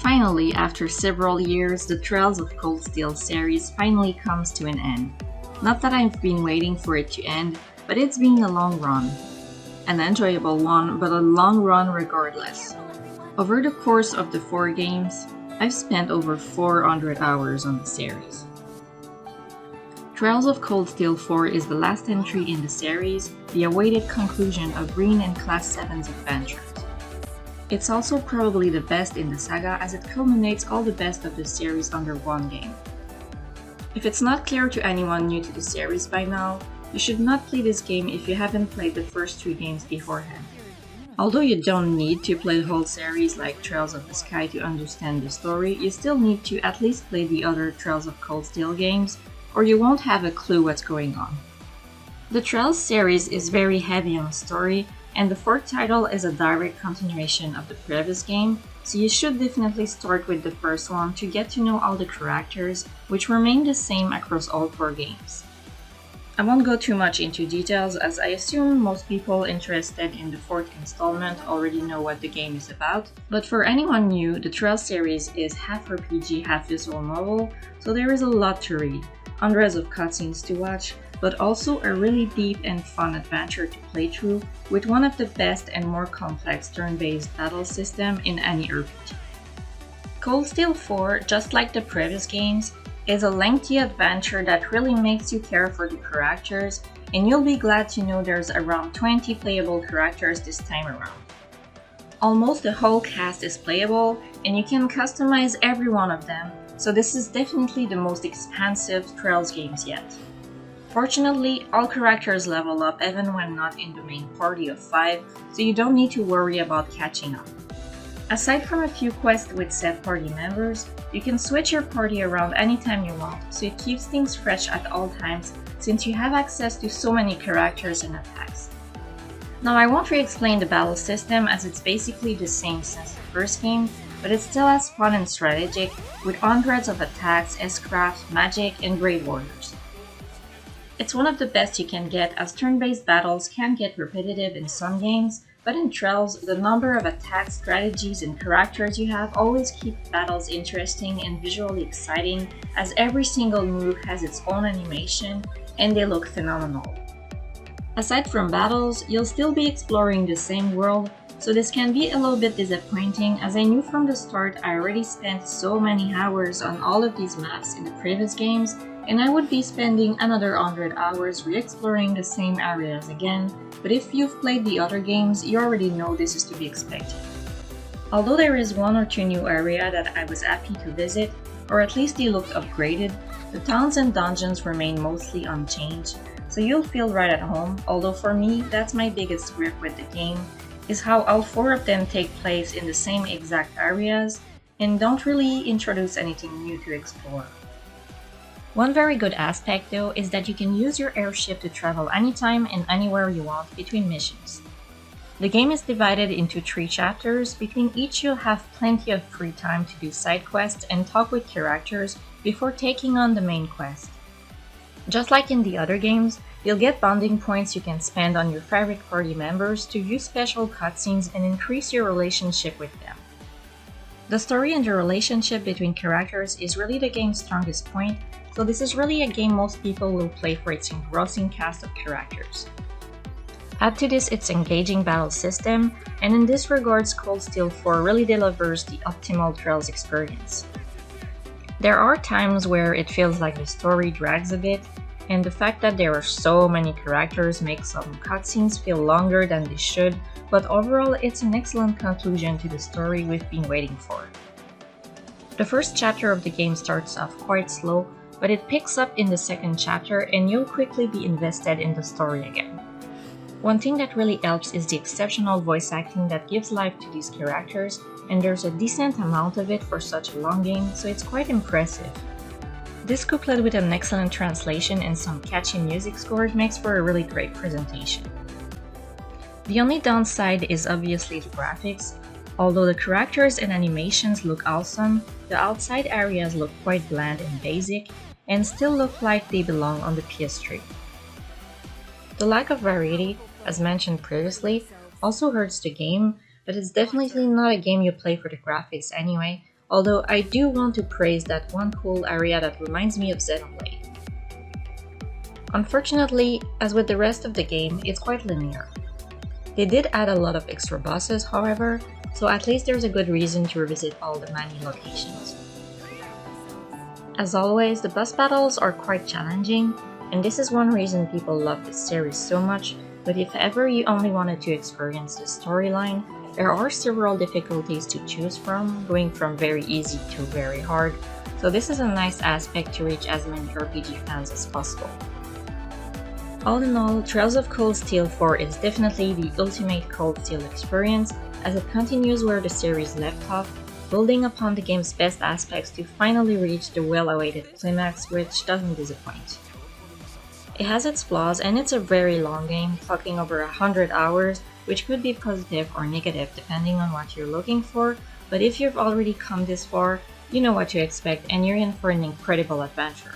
Finally, after several years, the Trails of Cold Steel series finally comes to an end. Not that I've been waiting for it to end, but it's been a long run. An enjoyable one, but a long run regardless. Over the course of the 4 games, I've spent over 400 hours on the series. Trails of Cold Steel 4 is the last entry in the series, the awaited conclusion of Green and Class 7's adventures. It's also probably the best in the saga as it culminates all the best of the series under one game. If it's not clear to anyone new to the series by now, you should not play this game if you haven't played the first 3 games beforehand. Although you don't need to play the whole series like Trails of the Sky to understand the story, you still need to at least play the other Trails of Cold Steel games, or you won't have a clue what's going on. The Trails series is very heavy on story, and the 4th title is a direct continuation of the previous game, so you should definitely start with the first one to get to know all the characters, which remain the same across all 4 games. I won't go too much into details as I assume most people interested in the 4th installment already know what the game is about, but for anyone new, the Trails series is half RPG, half visual novel, so there is a lot to read, hundreds of cutscenes to watch, but also a really deep and fun adventure to play through with one of the best and more complex turn-based battle system in any RPG. Cold Steel 4, just like the previous games, is a lengthy adventure that really makes you care for the characters, and you'll be glad to know there's around 20 playable characters this time around. Almost the whole cast is playable, and you can customize every one of them, so this is definitely the most expansive Trails games yet. Fortunately, all characters level up even when not in the main party of 5, so you don't need to worry about catching up. Aside from a few quests with set party members, you can switch your party around anytime you want, so it keeps things fresh at all times since you have access to so many characters and attacks. Now I won't re-explain the battle system as it's basically the same since the first game, but it's still as fun and strategic with hundreds of attacks, S-craft, magic, and great warriors. It's one of the best you can get as turn-based battles can get repetitive in some games, but in Trails, the number of attacks, strategies, and characters you have always keep battles interesting and visually exciting as every single move has its own animation and they look phenomenal. Aside from battles, you'll still be exploring the same world, so this can be a little bit disappointing as I knew from the start I already spent so many hours on all of these maps in the previous games, and I would be spending another 100 hours re-exploring the same areas again, but if you've played the other games, you already know this is to be expected. Although there is 1 or 2 new areas that I was happy to visit, or at least they looked upgraded, the towns and dungeons remain mostly unchanged, so you'll feel right at home, although for me, that's my biggest gripe with the game, is how all 4 of them take place in the same exact areas, and don't really introduce anything new to explore. One very good aspect though is that you can use your airship to travel anytime and anywhere you want between missions. The game is divided into 3 chapters, between each you'll have plenty of free time to do side quests and talk with characters before taking on the main quest. Just like in the other games, you'll get bonding points you can spend on your favorite party members to view special cutscenes and increase your relationship with them. The story and the relationship between characters is really the game's strongest point, so this is really a game most people will play for its engrossing cast of characters. Add to this its engaging battle system, and in this regards Cold Steel 4 really delivers the optimal Trails experience. There are times where it feels like the story drags a bit, and the fact that there are so many characters makes some cutscenes feel longer than they should, but overall it's an excellent conclusion to the story we've been waiting for. The first chapter of the game starts off quite slow, but it picks up in the second chapter and you'll quickly be invested in the story again. One thing that really helps is the exceptional voice acting that gives life to these characters, and there's a decent amount of it for such a long game, so it's quite impressive. This coupled with an excellent translation and some catchy music scores makes for a really great presentation. The only downside is obviously the graphics. Although the characters and animations look awesome, the outside areas look quite bland and basic, and still look like they belong on the PS3. The lack of variety, as mentioned previously, also hurts the game, but it's definitely not a game you play for the graphics anyway, although I do want to praise that one cool area that reminds me of Xenoblade. Unfortunately, as with the rest of the game, it's quite linear. They did add a lot of extra bosses, however, so at least there's a good reason to revisit all the many locations. As always, the boss battles are quite challenging, and this is one reason people love this series so much, but if ever you only wanted to experience the storyline, there are several difficulties to choose from, going from very easy to very hard, so this is a nice aspect to reach as many RPG fans as possible. All in all, Trails of Cold Steel 4 is definitely the ultimate Cold Steel experience, as it continues where the series left off, building upon the game's best aspects to finally reach the well-awaited climax, which doesn't disappoint. It has its flaws and it's a very long game, clocking over 100 hours, which could be positive or negative depending on what you're looking for, but if you've already come this far, you know what to expect and you're in for an incredible adventure.